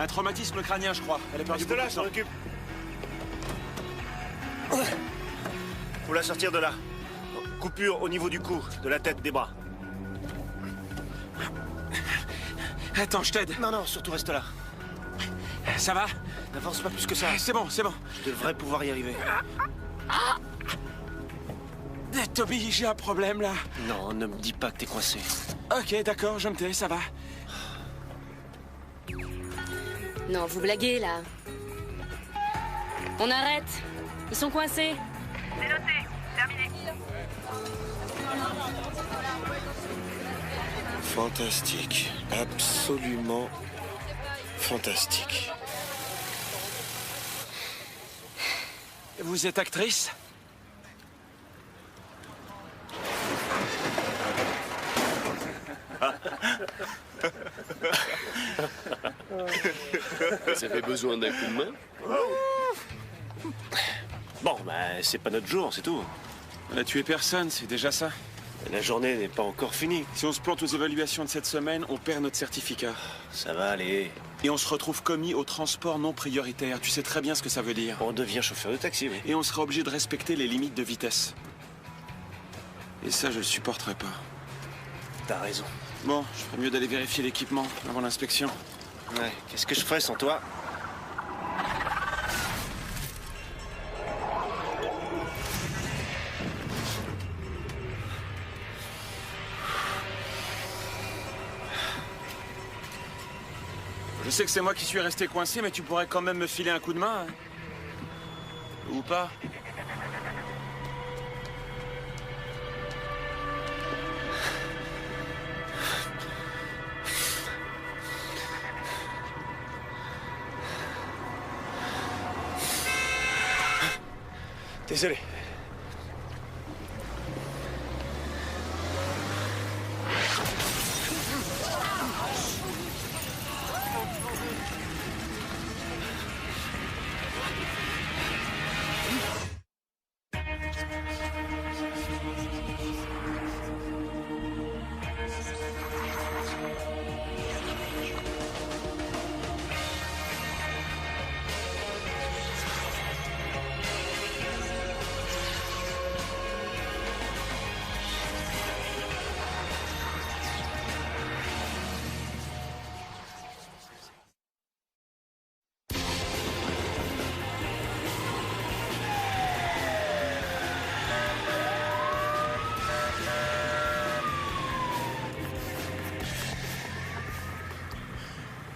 Un traumatisme crânien, je crois. Elle a perdu Reste là, beaucoup je de m'en sang. occupe. Faut la sortir de là. Coupure au niveau du cou, de la tête, des bras. Attends, je t'aide. Non, surtout reste là. Ça va? N'avance pas plus que ça. C'est bon, c'est bon. Je devrais pouvoir y arriver. Toby, j'ai un problème, là. Non, ne me dis pas que t'es coincé. Ok, d'accord, je me tais, ça va. Non, vous blaguez, là. On arrête. Ils sont coincés. C'est noté. Terminé. Fantastique. Absolument fantastique. Vous êtes actrice? Vous avez besoin d'un coup de main? Bon, c'est pas notre jour, c'est tout. On a tué personne, c'est déjà ça. La journée n'est pas encore finie. Si on se plante aux évaluations de cette semaine, on perd notre certificat. Ça va aller. Et on se retrouve commis au transport non prioritaire. Tu sais très bien ce que ça veut dire. On devient chauffeur de taxi, oui. Et on sera obligé de respecter les limites de vitesse. Et ça, je le supporterai pas. T'as raison. Bon, je ferais mieux d'aller vérifier l'équipement avant l'inspection. Ouais, qu'est-ce que je ferais sans toi? Je sais que c'est moi qui suis resté coincé, mais tu pourrais quand même me filer un coup de main. Hein. Ou pas? Désolé.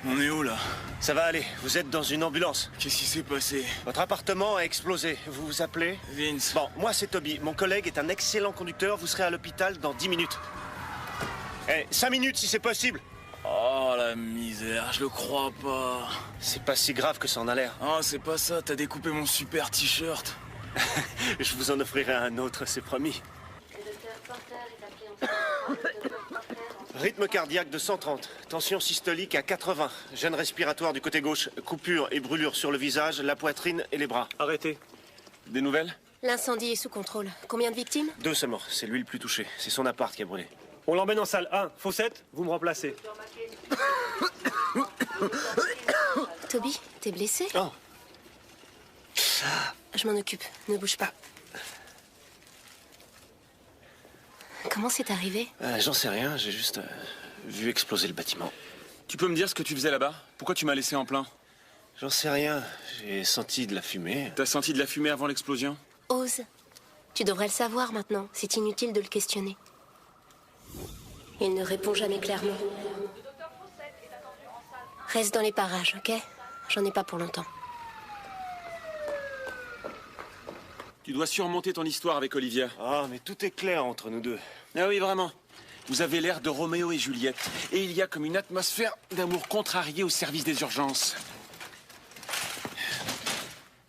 On est où, là? Ça va aller, vous êtes dans une ambulance. Qu'est-ce qui s'est passé? Votre appartement a explosé. Vous vous appelez? Vince. Bon, moi c'est Toby. Mon collègue est un excellent conducteur. Vous serez à l'hôpital dans 10 minutes. 5 minutes si c'est possible. Oh la misère, je le crois pas. C'est pas si grave que ça en a l'air. Oh, c'est pas ça, t'as découpé mon super t-shirt. Je vous en offrirai un autre, c'est promis. Rythme cardiaque de 130, tension systolique à 80, gêne respiratoire du côté gauche, coupure et brûlure sur le visage, la poitrine et les bras. Arrêtez. Des nouvelles? L'incendie est sous contrôle. Combien de victimes? 2 seulement, c'est lui le plus touché. C'est son appart qui a brûlé. On l'emmène en salle 1. Fossette, vous me remplacez. Toby, t'es blessé? Oh. Je m'en occupe, ne bouge pas. Comment c'est arrivé? J'en sais rien, j'ai juste vu exploser le bâtiment. Tu peux me dire ce que tu faisais là-bas? Pourquoi tu m'as laissé en plein? J'en sais rien, j'ai senti de la fumée. T'as senti de la fumée avant l'explosion? Ose. Tu devrais le savoir maintenant, c'est inutile de le questionner. Il ne répond jamais clairement. Reste dans les parages, ok? J'en ai pas pour longtemps. Tu dois surmonter ton histoire avec Olivia. Ah, mais tout est clair entre nous deux. Ah oui, vraiment. Vous avez l'air de Roméo et Juliette. Et il y a comme une atmosphère d'amour contrarié au service des urgences.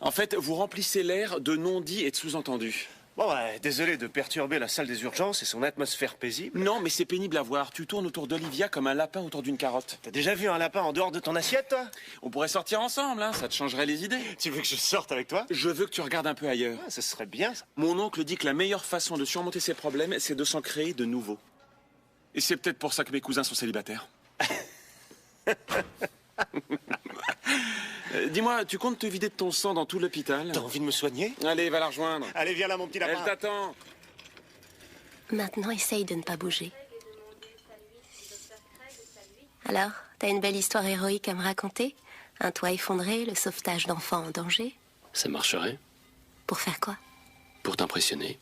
En fait, vous remplissez l'air de non-dits et de sous-entendus. Bon, désolé de perturber la salle des urgences et son atmosphère paisible. Non, mais c'est pénible à voir. Tu tournes autour d'Olivia comme un lapin autour d'une carotte. T'as déjà vu un lapin en dehors de ton assiette, toi? On pourrait sortir ensemble, hein. Ça te changerait les idées. Tu veux que je sorte avec toi? Je veux que tu regardes un peu ailleurs. Ah, ce serait bien, ça. Mon oncle dit que la meilleure façon de surmonter ses problèmes, c'est de s'en créer de nouveaux. Et c'est peut-être pour ça que mes cousins sont célibataires. Dis-moi, tu comptes te vider de ton sang dans tout l'hôpital? T'as envie de me soigner? Allez, va la rejoindre. Allez, viens là, mon petit Elle lapin. t'attend. Maintenant, essaye de ne pas bouger. Alors, t'as une belle histoire héroïque à me raconter? Un toit effondré, le sauvetage d'enfants en danger? Ça marcherait? Pour faire quoi? Pour t'impressionner.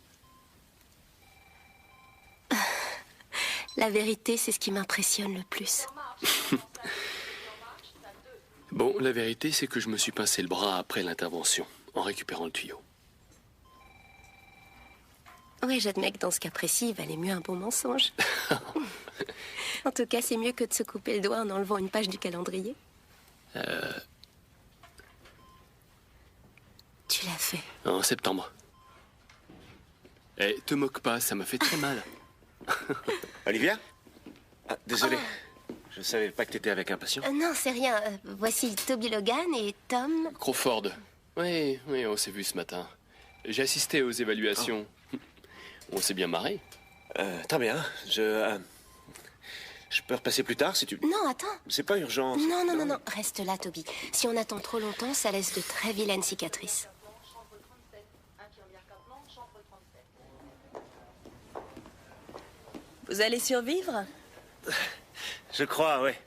La vérité, c'est ce qui m'impressionne le plus. Bon, la vérité, c'est que je me suis pincé le bras après l'intervention, en récupérant le tuyau. Oui, j'admets que dans ce cas précis, il valait mieux un bon mensonge. En tout cas, c'est mieux que de se couper le doigt en enlevant une page du calendrier. Tu l'as fait. En septembre. Eh, te moque pas, ça m'a fait très mal. Olivia? Ah, désolé. Je savais pas que t'étais avec un patient. Non, c'est rien. Voici Toby Logan et Tom. Crawford. Oui, on s'est vu ce matin. J'ai assisté aux évaluations. On s'est bien marré. Très bien. Je peux repasser plus tard si tu... Non, attends. C'est pas urgent. Non. Reste là, Toby. Si on attend trop longtemps, ça laisse de très vilaines cicatrices. Vous allez survivre? Je crois, ouais.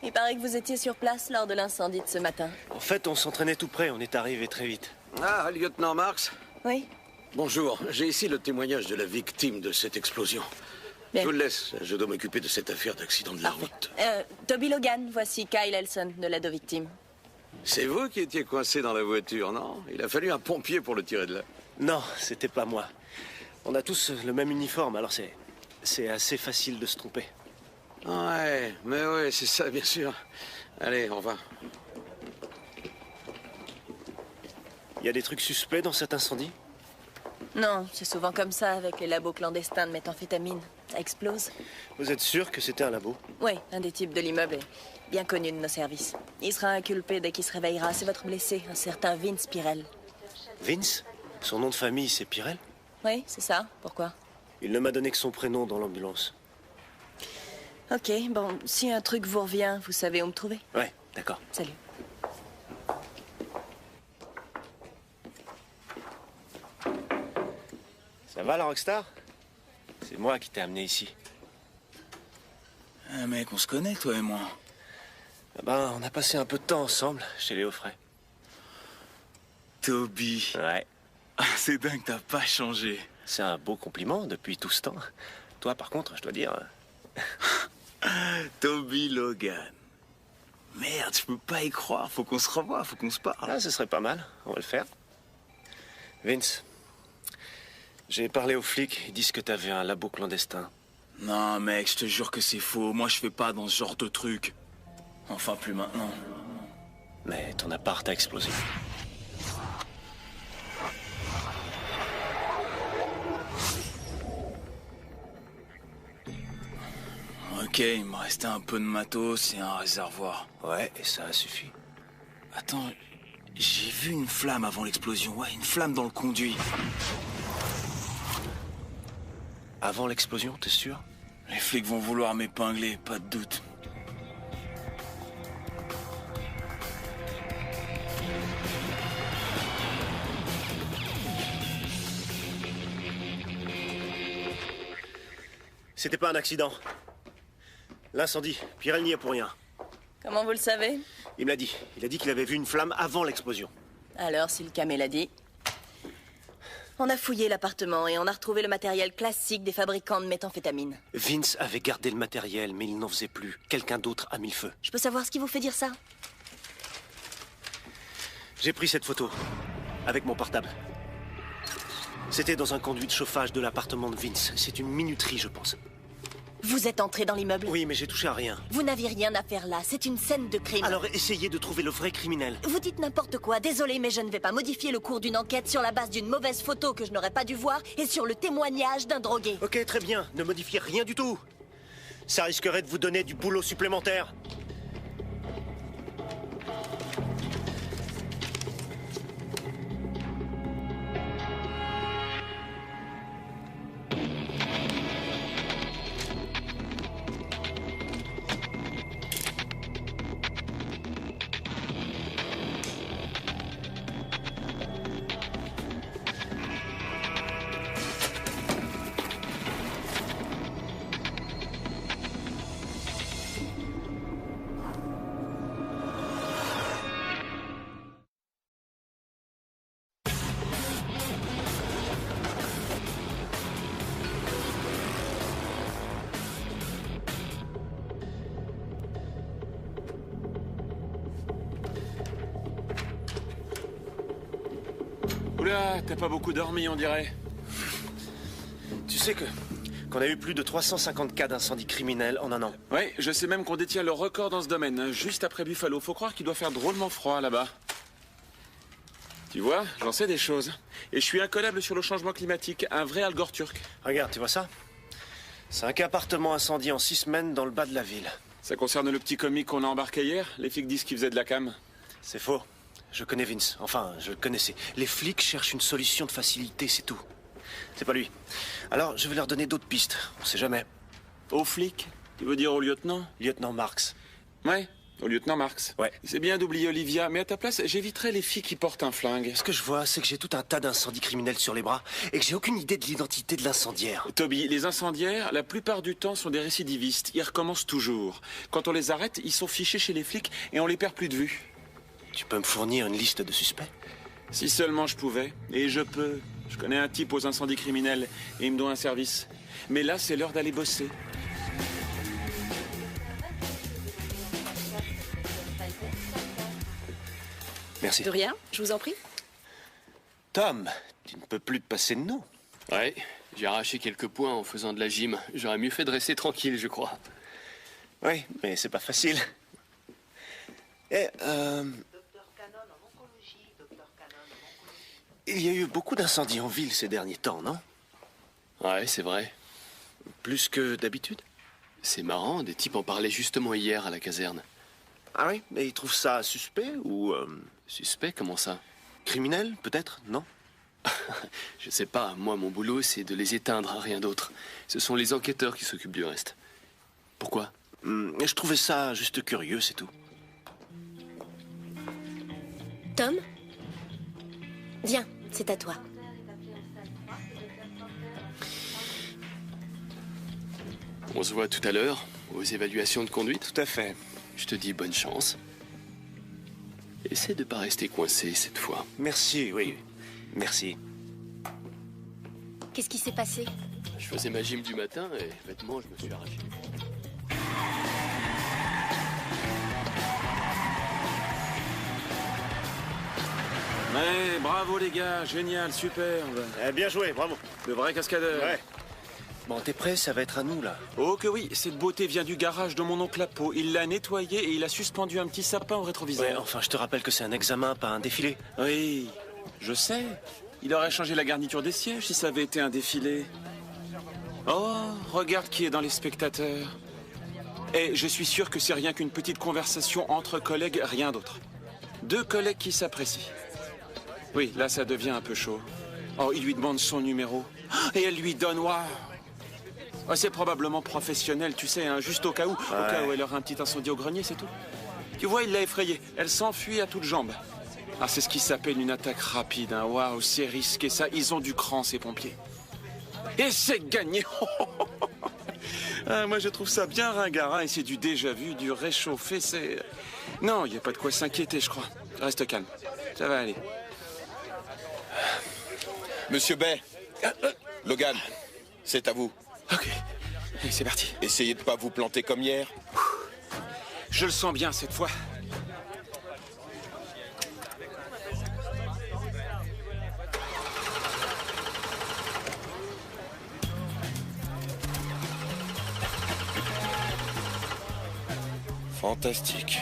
Il paraît que vous étiez sur place lors de l'incendie de ce matin. En fait, on s'entraînait tout près. On est arrivé très vite. Ah, lieutenant Marks. Oui? Bonjour, j'ai ici le témoignage de la victime de cette explosion. Bien. Je vous le laisse, je dois m'occuper de cette affaire d'accident de la route. Toby Logan, voici Kyle Elson de l'aide aux victimes. C'est vous qui étiez coincé dans la voiture, non? Il a fallu un pompier pour le tirer de là. Non, c'était pas moi. On a tous le même uniforme, alors c'est assez facile de se tromper. Ouais, mais ouais, c'est ça, bien sûr. Allez, on va. Il y a des trucs suspects dans cet incendie? Non, c'est souvent comme ça avec les labos clandestins de méthamphétamine. Ça explose. Vous êtes sûr que c'était un labo? Oui, un des types de l'immeuble est bien connu de nos services. Il sera inculpé dès qu'il se réveillera. C'est votre blessé, un certain Vince Pirel. Vince? Son nom de famille, c'est Pirel? Oui, c'est ça. Pourquoi? Il ne m'a donné que son prénom dans l'ambulance. Ok, bon, si un truc vous revient, vous savez où me trouver. Ouais, d'accord. Salut. Ça va, la rockstar? C'est moi qui t'ai amené ici. Ah, mec, on se connaît, toi et moi. Ah ben, on a passé un peu de temps ensemble chez Léo Fray. Toby. Ouais. Ah, c'est dingue, t'as pas changé. C'est un beau compliment depuis tout ce temps. Toi, par contre, je dois dire... Toby Logan. Merde, je peux pas y croire. Faut qu'on se revoie, faut qu'on se parle. Ah, ce serait pas mal. On va le faire. Vince, j'ai parlé aux flics. Ils disent que t'avais un labo clandestin. Non, mec, je te jure que c'est faux. Moi, je fais pas dans ce genre de truc. Enfin, plus maintenant. Mais ton appart a explosé. Ok, il me restait un peu de matos et un réservoir. Ouais, et ça a suffi. Attends, j'ai vu une flamme avant l'explosion. Ouais, une flamme dans le conduit. Avant l'explosion, t'es sûr? Les flics vont vouloir m'épingler, pas de doute. C'était pas un accident. L'incendie, Pirel n'y est pour rien. Comment vous le savez? Il me l'a dit. Il a dit qu'il avait vu une flamme avant l'explosion. Alors, si le camé l'a dit. On a fouillé l'appartement et on a retrouvé le matériel classique des fabricants de méthamphétamine. Vince avait gardé le matériel, mais il n'en faisait plus. Quelqu'un d'autre a mis le feu. Je peux savoir ce qui vous fait dire ça? J'ai pris cette photo avec mon portable. C'était dans un conduit de chauffage de l'appartement de Vince. C'est une minuterie, je pense. Vous êtes entré dans l'immeuble? Oui, mais j'ai touché à rien. Vous n'aviez rien à faire là, c'est une scène de crime. Alors essayez de trouver le vrai criminel. Vous dites n'importe quoi, désolé, mais je ne vais pas modifier le cours d'une enquête sur la base d'une mauvaise photo que je n'aurais pas dû voir et sur le témoignage d'un drogué. Ok, très bien, ne modifiez rien du tout. Ça risquerait de vous donner du boulot supplémentaire. Oula, t'as pas beaucoup dormi, on dirait. Tu sais qu'on a eu plus de 350 cas d'incendie criminel en un an. Ouais, je sais même qu'on détient le record dans ce domaine, juste après Buffalo. Faut croire qu'il doit faire drôlement froid là-bas. Tu vois, j'en sais des choses. Et je suis incollable sur le changement climatique, un vrai Al Gore turc. Regarde, tu vois ça? 5 appartements incendiés en 6 semaines dans le bas de la ville. Ça concerne le petit comique qu'on a embarqué hier? Les flics disent qu'il faisait de la cam. C'est faux. Je connais Vince. Enfin, je le connaissais. Les flics cherchent une solution de facilité, c'est tout. C'est pas lui. Alors, je vais leur donner d'autres pistes. On sait jamais. Aux flics? Tu veux dire au lieutenant? Lieutenant Marks. Ouais, au lieutenant Marks. Ouais. C'est bien d'oublier Olivia, mais à ta place, j'éviterais les filles qui portent un flingue. Ce que je vois, c'est que j'ai tout un tas d'incendies criminels sur les bras et que j'ai aucune idée de l'identité de l'incendiaire. Toby, les incendiaires, la plupart du temps, sont des récidivistes. Ils recommencent toujours. Quand on les arrête, ils sont fichés chez les flics et on les perd plus de vue. Tu peux me fournir une liste de suspects? Si seulement je pouvais. Et je peux. Je connais un type aux incendies criminels et il me doit un service. Mais là, c'est l'heure d'aller bosser. Merci. De rien, je vous en prie. Tom, tu ne peux plus te passer de nous. Ouais, j'ai arraché quelques points en faisant de la gym. J'aurais mieux fait de rester tranquille, je crois. Oui, mais c'est pas facile. Et, il y a eu beaucoup d'incendies en ville ces derniers temps, non? Ouais, c'est vrai. Plus que d'habitude? C'est marrant, des types en parlaient justement hier à la caserne. Ah oui? Mais ils trouvent ça suspect ou... Suspect, comment ça? criminel, peut-être, non? Je sais pas, moi mon boulot c'est de les éteindre, rien d'autre. Ce sont les enquêteurs qui s'occupent du reste. Pourquoi? Je trouvais ça juste curieux, c'est tout. Tom? Viens, c'est à toi. On se voit tout à l'heure, aux évaluations de conduite. Tout à fait. Je te dis bonne chance. Essaie de pas rester coincé cette fois. Merci, oui. Merci. Qu'est-ce qui s'est passé? Je faisais ma gym du matin et bêtement je me suis arraché. Ouais, bravo les gars, génial, superbe. Bien joué, bravo. De vrais cascadeurs. Ouais. Bon, t'es prêt? Ça va être à nous, là. Oh que oui, cette beauté vient du garage de mon oncle Apo. Il l'a nettoyé et il a suspendu un petit sapin au rétroviseur. Ouais, enfin, je te rappelle que c'est un examen, pas un défilé. Oui, je sais. Il aurait changé la garniture des sièges si ça avait été un défilé. Oh, regarde qui est dans les spectateurs. Et je suis sûr que c'est rien qu'une petite conversation entre collègues, rien d'autre. 2 collègues qui s'apprécient. Oui, là, ça devient un peu chaud. Oh, il lui demande son numéro. Et elle lui donne, waouh. Oh, c'est probablement professionnel, tu sais, hein, juste au cas où. Au cas où elle aurait un petit incendie au grenier, c'est tout. Tu vois, il l'a effrayée. Elle s'enfuit à toutes jambes. Ah, c'est ce qui s'appelle une attaque rapide. Hein. Waouh, c'est risqué ça. Ils ont du cran, ces pompiers. Et c'est gagné. Ah, moi, je trouve ça bien ringard. Hein, et c'est du déjà-vu, du réchauffé. C'est... Non, il n'y a pas de quoi s'inquiéter, je crois. Reste calme. Ça va aller. Monsieur Bay, Logan, c'est à vous. Ok, allez, c'est parti. Essayez de pas vous planter comme hier. Je le sens bien cette fois. Fantastique.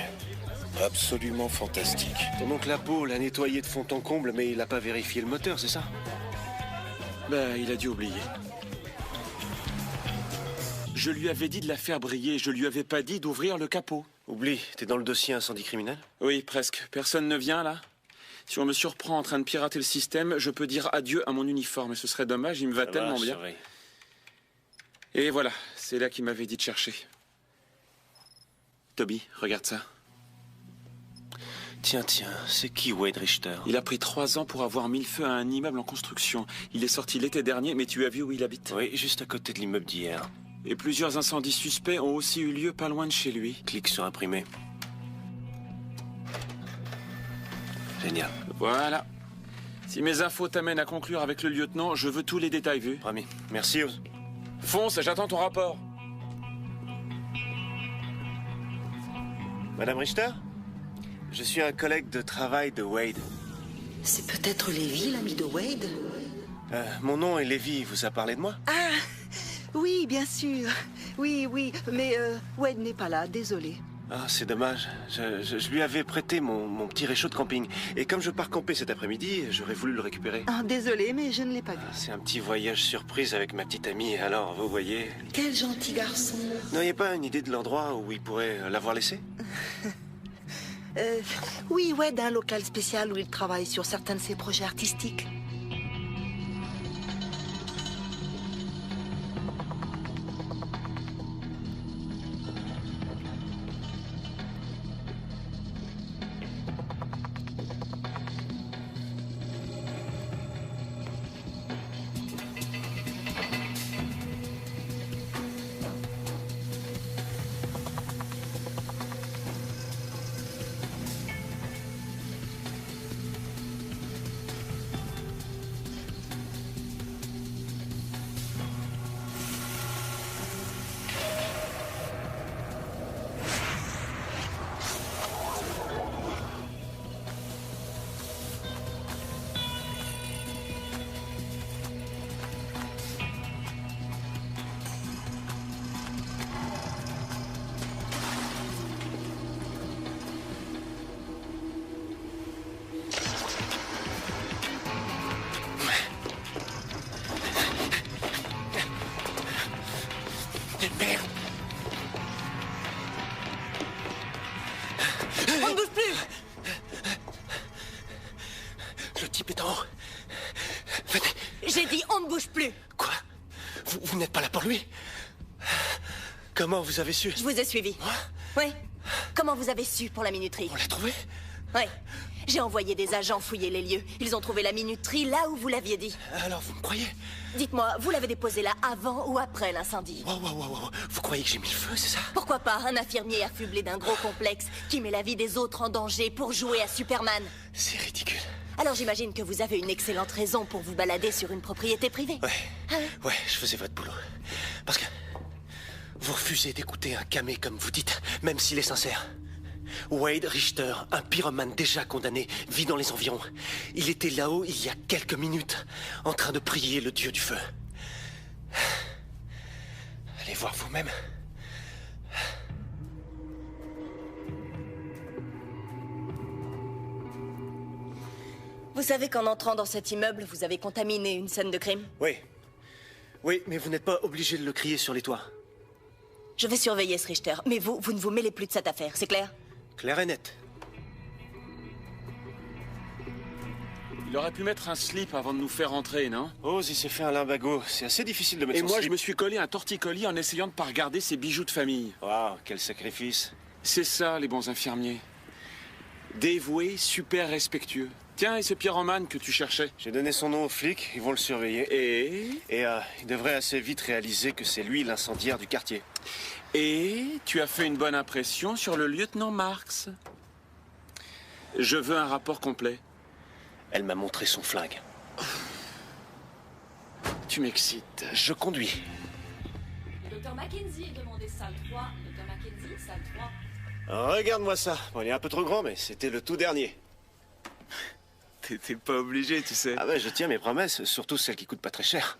Absolument fantastique. Ton oncle Apo l'a nettoyé de fond en comble, mais il n'a pas vérifié le moteur, c'est ça? Ben, il a dû oublier. Je lui avais dit de la faire briller, je lui avais pas dit d'ouvrir le capot. Oublie, t'es dans le dossier incendie criminel? Oui, presque. Personne ne vient, là? Si on me surprend en train de pirater le système, je peux dire adieu à mon uniforme. Et ce serait dommage, il me va tellement bien. Et voilà, c'est là qu'il m'avait dit de chercher. Toby, regarde ça. Tiens, c'est qui Wade Richter? Il a pris 3 ans pour avoir mis le feu à un immeuble en construction. Il est sorti l'été dernier, mais tu as vu où il habite? Oui, juste à côté de l'immeuble d'hier. Et plusieurs incendies suspects ont aussi eu lieu pas loin de chez lui. Clique sur imprimer. Génial. Voilà. Si mes infos t'amènent à conclure avec le lieutenant, je veux tous les détails vus. Promis. Merci, Oz. Fonce, j'attends ton rapport. Madame Richter? Je suis un collègue de travail de Wade. C'est peut-être Lévi, l'ami de Wade? Mon nom est Lévi, il vous a parlé de moi? Ah, oui, bien sûr. Oui, mais Wade n'est pas là, désolé. Ah, c'est dommage. Je lui avais prêté mon petit réchaud de camping. Et comme je pars camper cet après-midi, j'aurais voulu le récupérer. Ah, désolé, mais je ne l'ai pas vu. C'est un petit voyage surprise avec ma petite amie, alors vous voyez... Quel gentil garçon. N'auriez pas une idée de l'endroit où il pourrait l'avoir laissé? Oui, Wade a un local spécial où il travaille sur certains de ses projets artistiques. Merde! On ne bouge plus! Le type est en haut. Venez. J'ai dit on ne bouge plus. Quoi? Vous n'êtes pas là pour lui? Comment vous avez su? Je vous ai suivi. Moi? Oui. Comment vous avez su pour la minuterie? On l'a trouvé? Oui. J'ai envoyé des agents fouiller les lieux. Ils ont trouvé la minuterie là où vous l'aviez dit. Alors vous me croyez? Dites-moi, vous l'avez déposée là avant ou après l'incendie? Wow. Vous croyez que j'ai mis le feu, c'est ça? Pourquoi pas un infirmier affublé d'un gros complexe qui met la vie des autres en danger pour jouer à Superman? C'est ridicule. Alors j'imagine que vous avez une excellente raison pour vous balader sur une propriété privée. Ouais, je faisais votre boulot. Parce que vous refusez d'écouter un camé comme vous dites, même s'il est sincère. Wade Richter, un pyromane déjà condamné, vit dans les environs. Il était là-haut il y a quelques minutes, en train de prier le dieu du feu. Allez voir vous-même. Vous savez qu'en entrant dans cet immeuble, vous avez contaminé une scène de crime? Oui, mais vous n'êtes pas obligé de le crier sur les toits. Je vais surveiller ce Richter, mais vous ne vous mêlez plus de cette affaire, c'est clair? Clair et net. Il aurait pu mettre un slip avant de nous faire entrer, non? Oh, il s'est fait un limbago. C'est assez difficile de mettre Et son moi, slip. je me suis collé un torticolis en essayant de pas regarder ses bijoux de famille. Waouh, quel sacrifice. C'est ça, les bons infirmiers. Dévoués, super respectueux. Tiens, et ce pyromane que tu cherchais? J'ai donné son nom aux flics, ils vont le surveiller. Et il devrait assez vite réaliser que c'est lui l'incendiaire du quartier. Et tu as fait une bonne impression sur le lieutenant Marks. Je veux un rapport complet. Elle m'a montré son flingue. Tu m'excites. Je conduis. Docteur Mackenzie, demandez salle 3. Docteur Mackenzie, salle 3. Regarde-moi ça. Bon, il est un peu trop grand, mais c'était le tout dernier. T'es pas obligé, tu sais. Ah ouais, je tiens mes promesses, surtout celles qui coûtent pas très cher.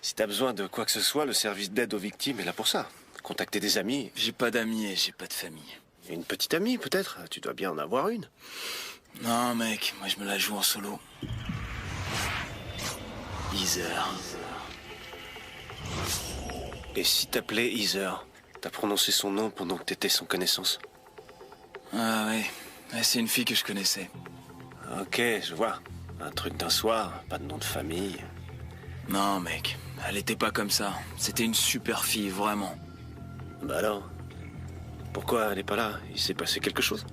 Si t'as besoin de quoi que ce soit, le service d'aide aux victimes est là pour ça. Contacter des amis. J'ai pas d'amis et j'ai pas de famille. Une petite amie, peut-être? Tu dois bien en avoir une. Non, mec, moi je me la joue en solo. Heather. Et si t'appelais Heather, t'as prononcé son nom pendant que t'étais sans connaissance? Ah ouais, c'est une fille que je connaissais. Ok, je vois. Un truc d'un soir, pas de nom de famille. Non, mec, elle était pas comme ça. C'était une super fille, vraiment. Bah alors? Pourquoi elle est pas là? Il s'est passé quelque chose?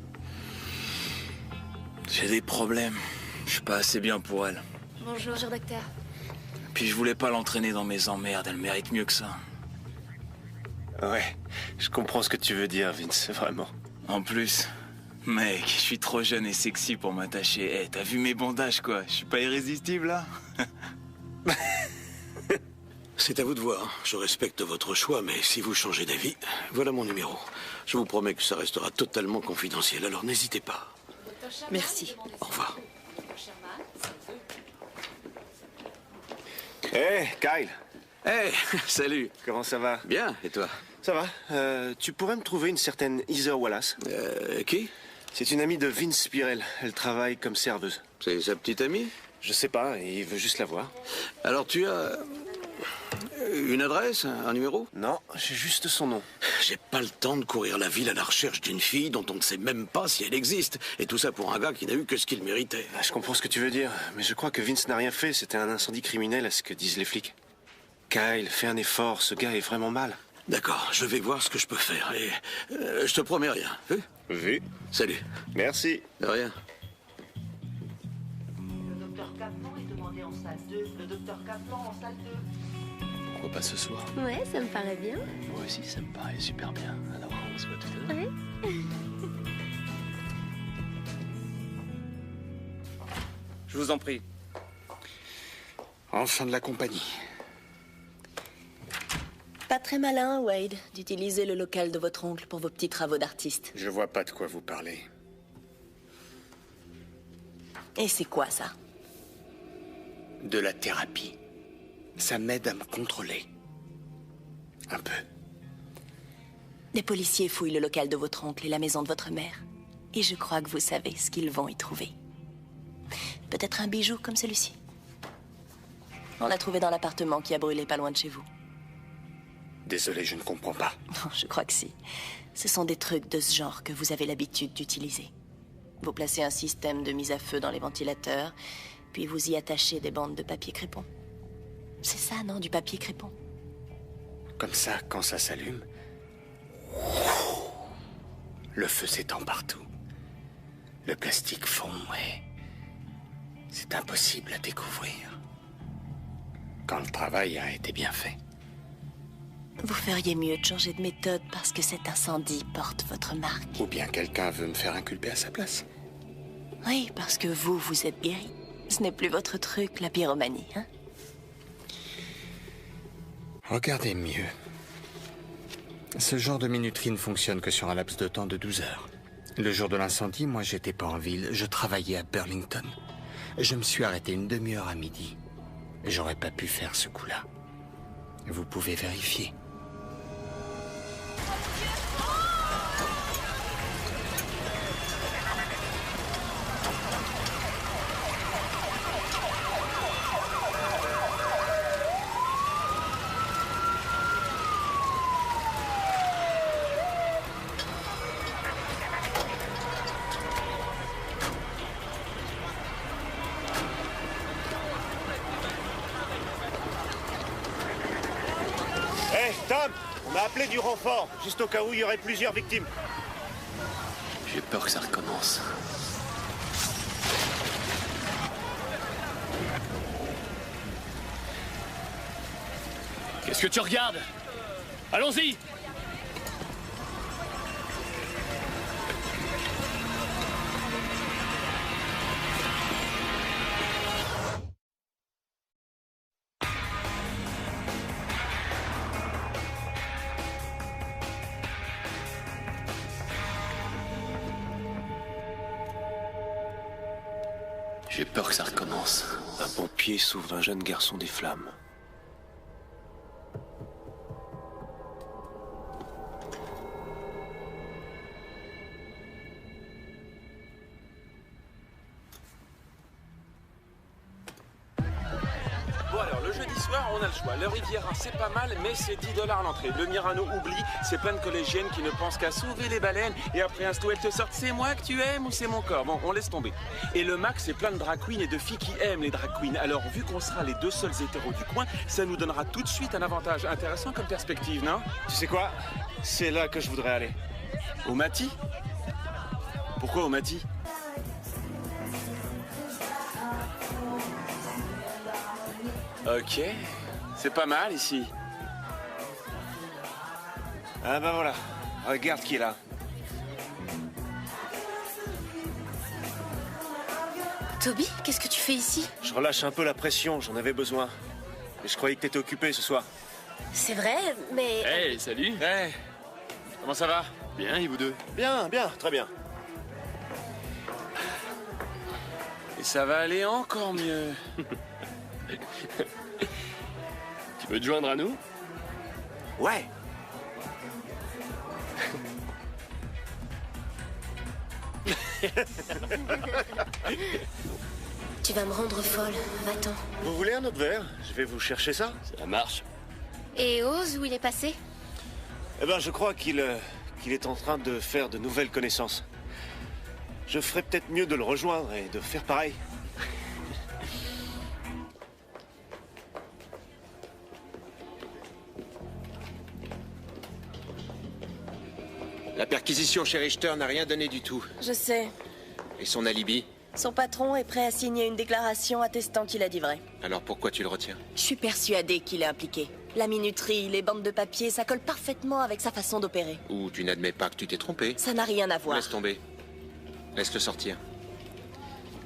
J'ai des problèmes. Je suis pas assez bien pour elle. Bonjour, docteur. Puis je voulais pas l'entraîner dans mes emmerdes, elle mérite mieux que ça. Ouais, je comprends ce que tu veux dire, Vince, vraiment. En plus, mec, je suis trop jeune et sexy pour m'attacher. T'as vu mes bandages, quoi? Je suis pas irrésistible, là? C'est à vous de voir. Je respecte votre choix, mais si vous changez d'avis, voilà mon numéro. Je vous promets que ça restera totalement confidentiel, alors n'hésitez pas. Merci. Au revoir. Hé, Kyle. Hé, salut. Comment ça va? Bien, et toi? Ça va. Tu pourrais me trouver une certaine Heather Wallace? Qui? C'est une amie de Vince Spirell. Elle travaille comme serveuse. C'est sa petite amie? Je sais pas, il veut juste la voir. Alors tu as... une adresse, un numéro? Non, j'ai juste son nom. J'ai pas le temps de courir la ville à la recherche d'une fille dont on ne sait même pas si elle existe. Et tout ça pour un gars qui n'a eu que ce qu'il méritait. Je comprends ce que tu veux dire, mais je crois que Vince n'a rien fait. C'était un incendie criminel à ce que disent les flics. Kyle, fais un effort, ce gars est vraiment mal. D'accord, je vais voir ce que je peux faire. Et je te promets rien. Vu? Vu. Salut. Merci. De rien. Le docteur Kaplan est demandé en salle 2. Le docteur Kaplan en salle 2. Pourquoi pas ce soir? Ouais, ça me paraît bien. Moi aussi, ça me paraît super bien. Alors, on se voit tout à l'heure. Ouais. Je vous en prie. Enfin de la compagnie. Pas très malin, Wade, d'utiliser le local de votre oncle pour vos petits travaux d'artiste. Je vois pas de quoi vous parlez. Et c'est quoi, ça? De la thérapie. Ça m'aide à me contrôler. Un peu. Les policiers fouillent le local de votre oncle et la maison de votre mère. Et je crois que vous savez ce qu'ils vont y trouver. Peut-être un bijou comme celui-ci. On l'a trouvé dans l'appartement qui a brûlé pas loin de chez vous. Désolé, je ne comprends pas. Non, je crois que si. Ce sont des trucs de ce genre que vous avez l'habitude d'utiliser. Vous placez un système de mise à feu dans les ventilateurs, puis vous y attachez des bandes de papier crépon. C'est ça, non, du papier crépon? Comme ça, quand ça s'allume, le feu s'étend partout. Le plastique fond, ouais. C'est impossible à découvrir. Quand le travail a été bien fait. Vous feriez mieux de changer de méthode parce que cet incendie porte votre marque. Ou bien quelqu'un veut me faire inculper à sa place. Oui, parce que vous êtes guéri. Ce n'est plus votre truc, la pyromanie, hein? Regardez mieux. Ce genre de minuterie ne fonctionne que sur un laps de temps de 12 heures. Le jour de l'incendie, moi, j'étais pas en ville. Je travaillais à Burlington. Je me suis arrêté une demi-heure à midi. J'aurais pas pu faire ce coup-là. Vous pouvez vérifier. Hé, Tom! On a appelé du renfort, juste au cas où il y aurait plusieurs victimes. J'ai peur que ça recommence. Qu'est-ce que tu regardes? Allons-y! J'ai peur que ça recommence. Un pompier sauve un jeune garçon des flammes. Bon alors, le jeudi soir, on a le choix. Le Riviera, c'est pas mal, mais c'est 10$ l'entrée. Le Murano, oublie, c'est plein de collégiennes qui ne pensent qu'à sauver les baleines. Et après un elles te sortent, c'est moi que tu aimes ou c'est mon corps? Bon, on laisse tomber. Et le Mac, c'est plein de drag queens et de filles qui aiment les drag queens. Alors, vu qu'on sera les deux seuls hétéros du coin, ça nous donnera tout de suite un avantage intéressant comme perspective, non? Tu sais quoi? C'est là que je voudrais aller. Au Mati? Pourquoi au Mati? Ok, c'est pas mal ici. Ah ben voilà, regarde qui est là. Toby, qu'est-ce que tu fais ici? Je relâche un peu la pression, j'en avais besoin. Mais je croyais que t'étais occupé ce soir. C'est vrai, mais... Hey, salut! Hey, comment ça va? Bien, et vous deux? Bien, bien, très bien. Et ça va aller encore mieux. Tu veux te joindre à nous? Ouais. Tu vas me rendre folle, va-t'en. Vous voulez un autre verre? Je vais vous chercher ça. Ça marche. Et Oz, où il est passé? Eh ben, je crois qu'il est en train de faire de nouvelles connaissances. Je ferais peut-être mieux de le rejoindre et de faire pareil. La perquisition chez Richter n'a rien donné du tout. Je sais. Et son alibi? Son patron est prêt à signer une déclaration attestant qu'il a dit vrai. Alors pourquoi tu le retiens? Je suis persuadée qu'il est impliqué. La minuterie, les bandes de papier, ça colle parfaitement avec sa façon d'opérer. Ou tu n'admets pas que tu t'es trompé? Ça n'a rien à voir. Laisse tomber. Laisse-le sortir.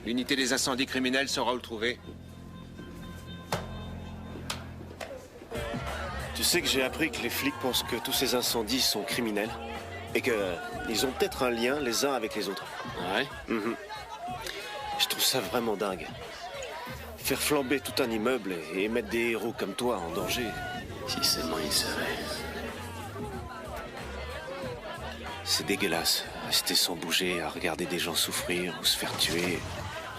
L'unité des incendies criminels saura où le trouver. Tu sais que j'ai appris que les flics pensent que tous ces incendies sont criminels et qu'ils ont peut-être un lien les uns avec les autres. Ouais. Je trouve ça vraiment dingue. Faire flamber tout un immeuble et mettre des héros comme toi en danger. Si seulement ils savaient. C'est dégueulasse. Rester sans bouger, à regarder des gens souffrir ou se faire tuer.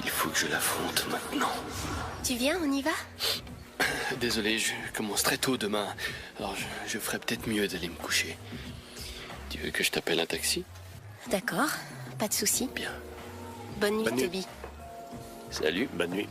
Il faut que je l'affronte maintenant. Tu viens, on y va? Désolé, je commence très tôt demain. Alors je ferais peut-être mieux d'aller me coucher. Tu veux que je t'appelle un taxi? D'accord, pas de souci. Bien. Bonne nuit, Bonne nuit. Toby. Salut. Bonne nuit.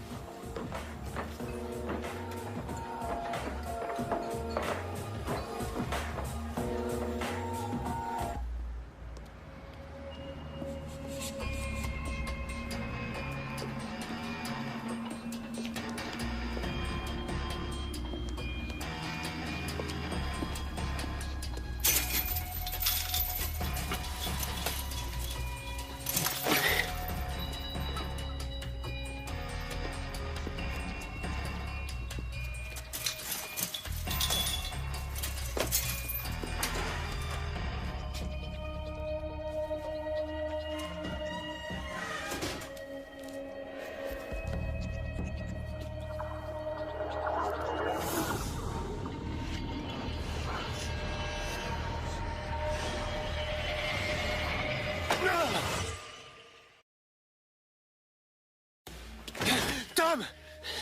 Tom!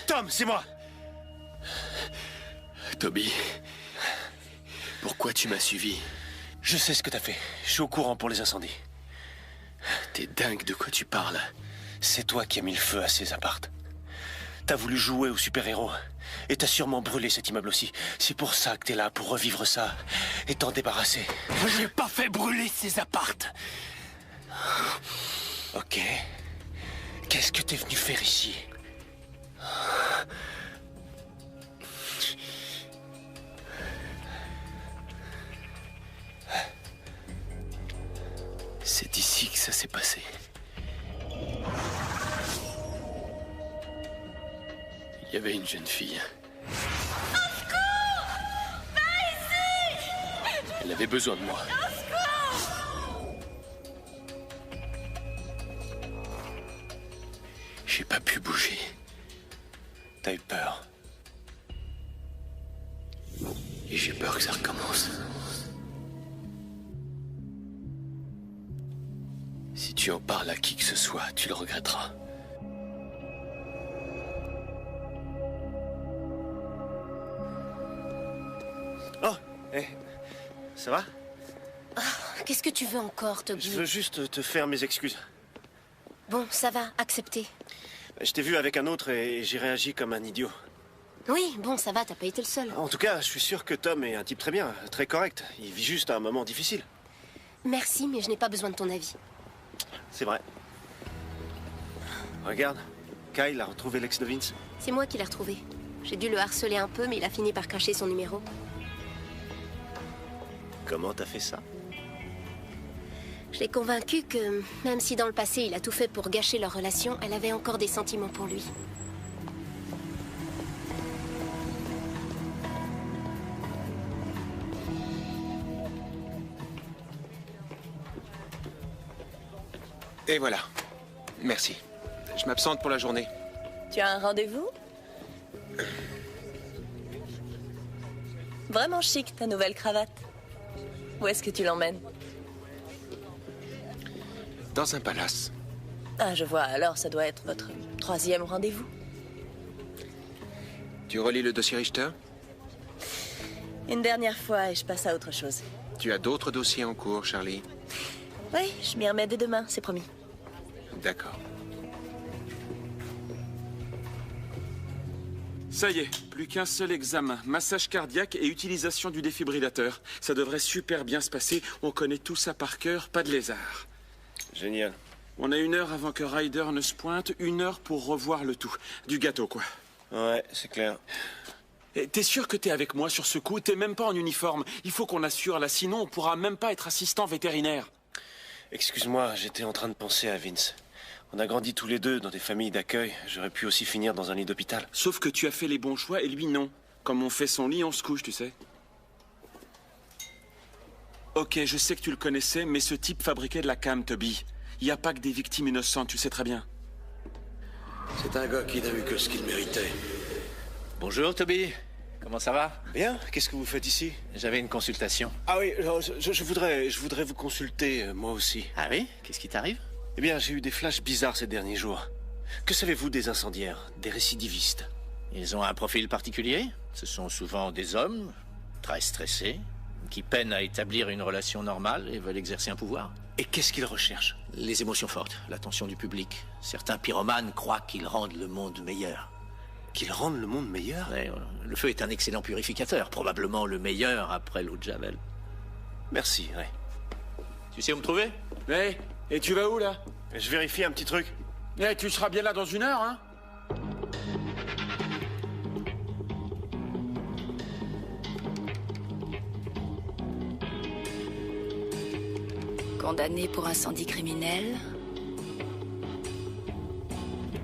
Tom, c'est moi! Toby, pourquoi tu m'as suivi? Je sais ce que t'as fait. Je suis au courant pour les incendies. T'es dingue, de quoi tu parles? C'est toi qui as mis le feu à ces appartes. T'as voulu jouer au super-héros. Et t'as sûrement brûlé cet immeuble aussi. C'est pour ça que t'es là, pour revivre ça. Et t'en débarrasser. J'ai pas fait brûler ces appartes. Ok. Qu'est-ce que t'es venu faire ici? C'est ici que ça s'est passé. Il y avait une jeune fille. Au secours! Pas ici! Elle avait besoin de moi. Au secours! J'ai pas pu bouger. T'as eu peur. Et j'ai peur que ça recommence. Si tu en parles à qui que ce soit, tu le regretteras. Oh, ça va? Qu'est-ce que tu veux encore, Toby? Je veux juste te faire mes excuses. Bon, ça va, accepté. Je t'ai vu avec un autre et j'ai réagi comme un idiot. Oui, bon, ça va, t'as pas été le seul. En tout cas, je suis sûr que Tom est un type très bien, très correct. Il vit juste un moment difficile. Merci, mais je n'ai pas besoin de ton avis. C'est vrai. Regarde, Kyle a retrouvé l'ex de Vince. C'est moi qui l'ai retrouvé. J'ai dû le harceler un peu, mais il a fini par cacher son numéro. Comment t'as fait ça? Je l'ai convaincu que, même si dans le passé il a tout fait pour gâcher leur relation, elle avait encore des sentiments pour lui. Et voilà. Merci. je m'absente pour la journée. Tu as un rendez-vous? Vraiment chic, ta nouvelle cravate. Où est-ce que tu l'emmènes? Dans un palace. Ah, je vois. Alors, ça doit être votre 3e rendez-vous. Tu relis le dossier Richter? Une dernière fois et je passe à autre chose. Tu as d'autres dossiers en cours, Charlie? Oui, je m'y remets dès demain, c'est promis. D'accord. Ça y est, plus qu'un seul examen. Massage cardiaque et utilisation du défibrillateur. Ça devrait super bien se passer. On connaît tout ça par cœur, pas de lézard. Génial. On a 1 heure avant que Ryder ne se pointe, 1 heure pour revoir le tout. Du gâteau, quoi. Ouais, c'est clair. Et t'es sûr que t'es avec moi sur ce coup? T'es même pas en uniforme. Il faut qu'on assure là, sinon on pourra même pas être assistant vétérinaire. Excuse-moi, j'étais en train de penser à Vince. On a grandi tous les deux dans des familles d'accueil. J'aurais pu aussi finir dans un lit d'hôpital. Sauf que tu as fait les bons choix et lui non. Comme on fait son lit, on se couche, tu sais. Ok, je sais que tu le connaissais, mais ce type fabriquait de la cam, Toby. Il n'y a pas que des victimes innocentes, tu sais très bien. C'est un gars qui n'a eu que ce qu'il méritait. Bonjour, Toby. Comment ça va? Bien. Qu'est-ce que vous faites ici? J'avais une consultation. Ah oui, je voudrais vous consulter, moi aussi. Ah oui? Qu'est-ce qui t'arrive? Eh bien, j'ai eu des flashs bizarres ces derniers jours. Que savez-vous des incendiaires, des récidivistes? Ils ont un profil particulier. Ce sont souvent des hommes, très stressés, qui peinent à établir une relation normale et veulent exercer un pouvoir. Et qu'est-ce qu'ils recherchent? Les émotions fortes, l'attention du public. Certains pyromanes croient qu'ils rendent le monde meilleur. Qu'ils rendent le monde meilleur? Ouais, le feu est un excellent purificateur, probablement le meilleur après l'eau de Javel. Merci, ouais. Tu sais où me trouver? Hey, et tu vas où, là? Je vérifie un petit truc. Eh, tu seras bien là dans 1 heure, hein? Condamné pour incendie criminel.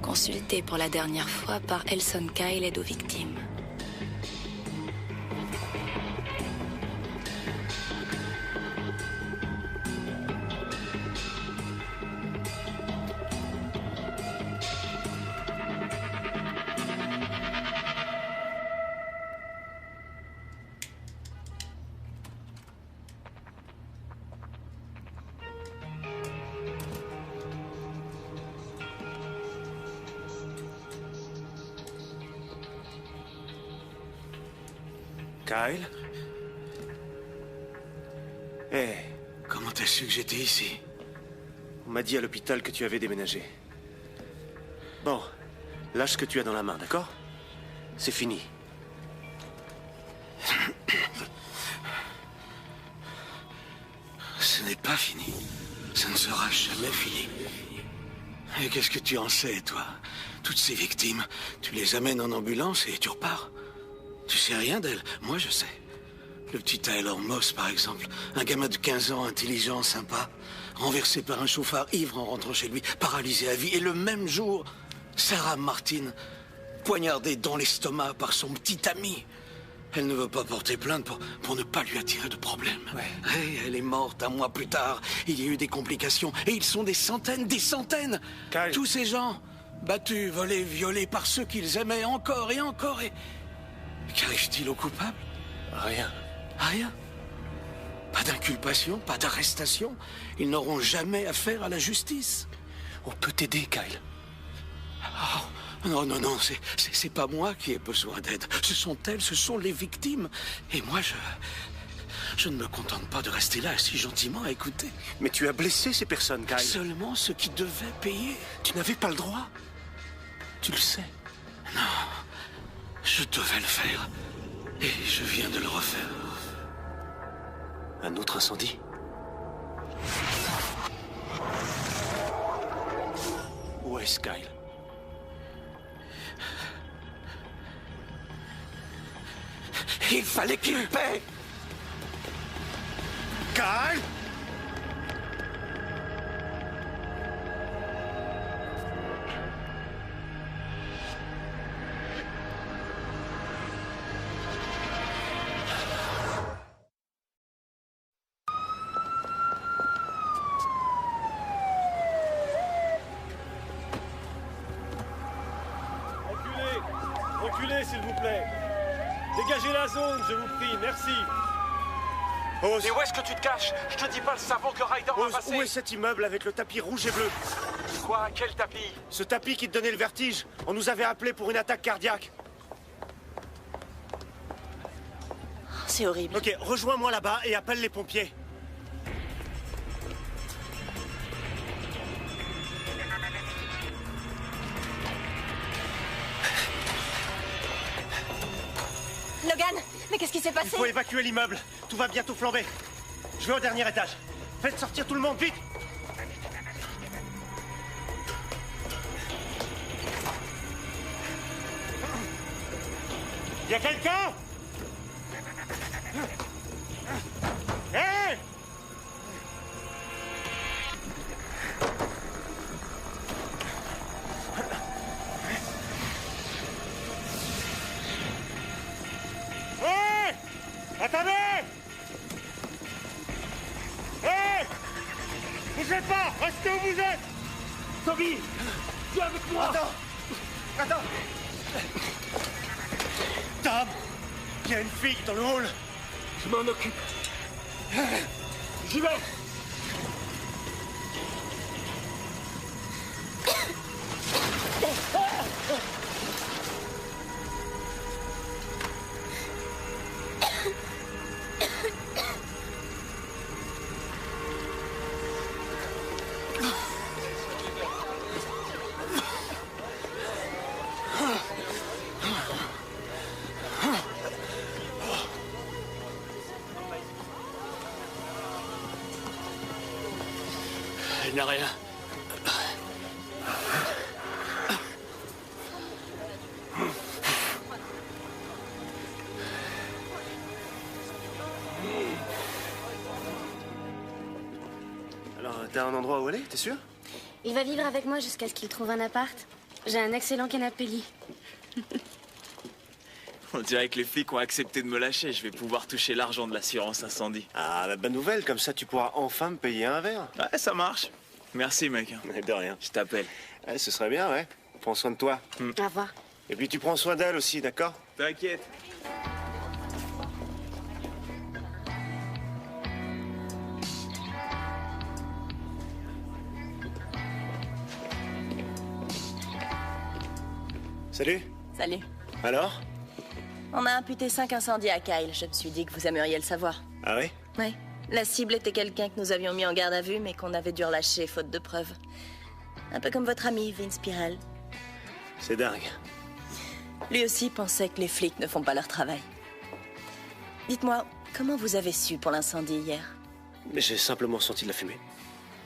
Consulté pour la dernière fois par Elson Kyle, aide aux victimes. Kyle? Eh, comment t'as su que j'étais ici? On m'a dit à l'hôpital que tu avais déménagé. Bon, lâche ce que tu as dans la main, d'accord? C'est fini. Ce n'est pas fini. Ça ne sera jamais fini. Et qu'est-ce que tu en sais, toi? Toutes ces victimes, tu les amènes en ambulance et tu repars. Tu sais rien d'elles. Moi, je sais. Le petit Tyler Moss, par exemple. Un gamin de 15 ans, intelligent, sympa. Renversé par un chauffard ivre en rentrant chez lui. Paralysé à vie. Et le même jour, Sarah Martin, poignardée dans l'estomac par son petit ami. Elle ne veut pas porter plainte pour ne pas lui attirer de problème. Ouais. Et elle est morte 1 mois plus tard. Il y a eu des complications. Et ils sont des centaines. Kyle. Tous ces gens, battus, volés, violés par ceux qu'ils aimaient encore et encore. Et qu'arrive-t-il aux coupables? Rien. Rien. Pas d'inculpation, pas d'arrestation. Ils n'auront jamais affaire à la justice. On peut t'aider, Kyle. Oh, non, c'est pas moi qui ai besoin d'aide. Ce sont elles, ce sont les victimes. Et moi, je ne me contente pas de rester là si gentiment à écouter. Mais tu as blessé ces personnes, Kyle. Seulement ceux qui devaient payer. Tu n'avais pas le droit. Tu le sais. Non, je devais le faire. Et je viens de le refaire. Un autre incendie? Où est-ce, Kyle? Il fallait qu'il paie. Kyle! la zone, je vous prie, merci. Oz, Et où est-ce que tu te caches? Je te dis pas le savon que Ryder m'a Oz, passé. où est cet immeuble avec le tapis rouge et bleu? Quoi? Quel tapis? Ce tapis qui te donnait le vertige. On nous avait appelé pour une attaque cardiaque. C'est horrible. Ok, rejoins-moi là-bas et appelle les pompiers. Logan, mais qu'est-ce qui s'est passé? Il faut évacuer l'immeuble. Tout va bientôt flamber. Je vais au dernier étage. Faites sortir tout le monde, vite! Y a quelqu'un? Hé! Hé! Attendez! Hé! Bougez pas! Restez où vous êtes! Toby! Viens avec moi! Attends! Tom! Il y a une fille dans le hall! Je m'en occupe! J'y vais! Elle n'a rien. Alors, t'as un endroit où aller, t'es sûr? Il va vivre avec moi jusqu'à ce qu'il trouve un appart. J'ai un excellent canapé lit. On dirait que les flics ont accepté de me lâcher. Je vais pouvoir toucher l'argent de l'assurance incendie. Ah, la bonne nouvelle, comme ça tu pourras enfin me payer un verre. Ouais, ça marche. Merci, mec. De rien. Je t'appelle. Ouais, ce serait bien, ouais. Prends soin de toi. Au revoir. Et puis tu prends soin d'elle aussi, d'accord? T'inquiète. Salut. Salut. Alors? On a imputé 5 incendies à Kyle. Je me suis dit que vous aimeriez le savoir. Ah oui? Oui. La cible était quelqu'un que nous avions mis en garde à vue, mais qu'on avait dû relâcher faute de preuves. Un peu comme votre ami, Vince Pirel. C'est dingue. Lui aussi pensait que les flics ne font pas leur travail. Dites-moi, comment vous avez su pour l'incendie hier? Mais j'ai simplement senti de la fumée.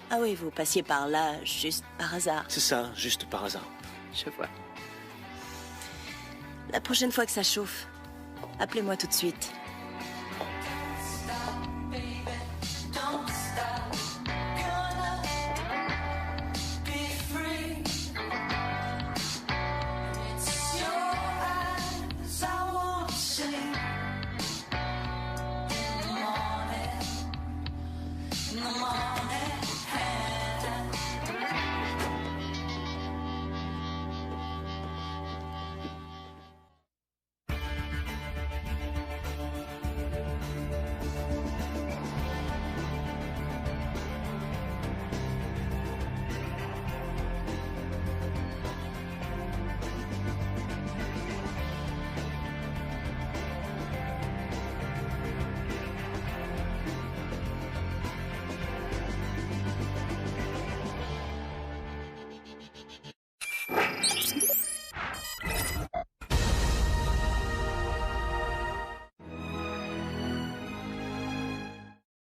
Ah oui, vous passiez par là, juste par hasard. C'est ça, juste par hasard. Je vois. La prochaine fois que ça chauffe, appelez-moi tout de suite.